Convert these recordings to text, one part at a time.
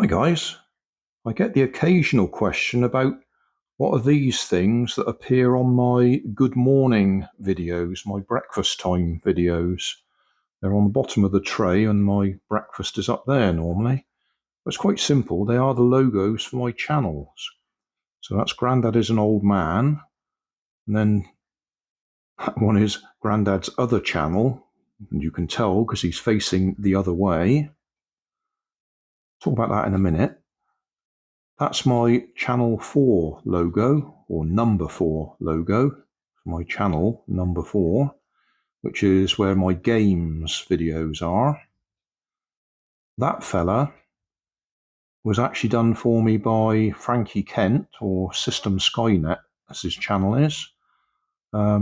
Hi guys, I get the occasional question about what are these things that appear on my good morning videos, my breakfast time videos. They're on the bottom of the tray and my breakfast is up there normally. But it's quite simple, they are the logos for my channels. So that's Grandad is an Old Man, and then that one is Grandad's other channel, and you can tell because he's facing the other way. Talk about that in a minute. That's my channel 4 logo, or number 4 logo, for my channel number 4, which is where my games videos are. That fella was actually done for me by Frankie Kent, or System Skynet, as his channel is. I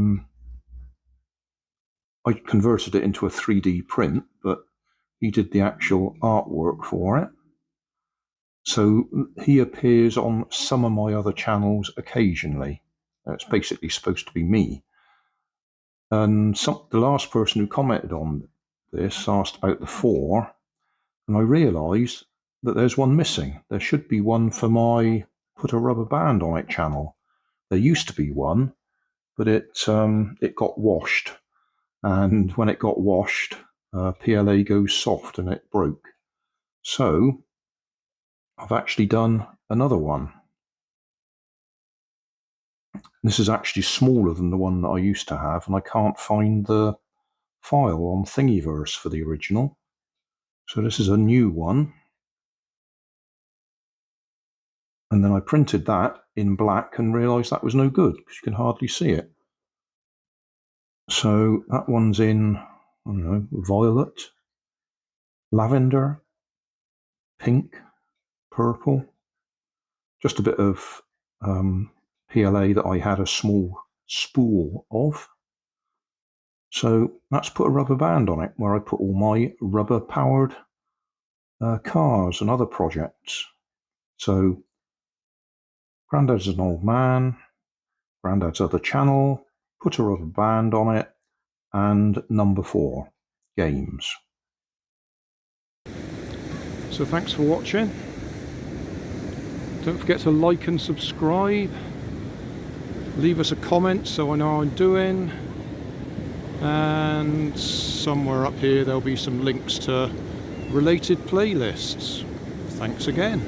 converted it into a 3D print, but he did the actual artwork for it. So he appears on some of my other channels occasionally. It's basically supposed to be me. And the last person who commented on this asked about the 4, and I realised that there's one missing. There should be one for my Put a Rubber Band on It channel. There used to be one, but it got washed. And when it got washed, PLA goes soft and it broke. So I've actually done another one. This is actually smaller than the one that I used to have, and I can't find the file on Thingiverse for the original. So this is a new one. And then I printed that in black and realised that was no good because you can hardly see it. So that one's in, I don't know, violet, lavender, pink, purple. Just a bit of PLA that I had a small spool of. So that's Put a Rubber Band on It, where I put all my rubber-powered cars and other projects. So Grandad's an Old Man, Grandad's other channel, Put a Rubber Band on It, and number 4, games. So thanks for watching. Don't forget to like and subscribe. Leave us a comment so I know how I'm doing. And somewhere up here there'll be some links to related playlists. Thanks again.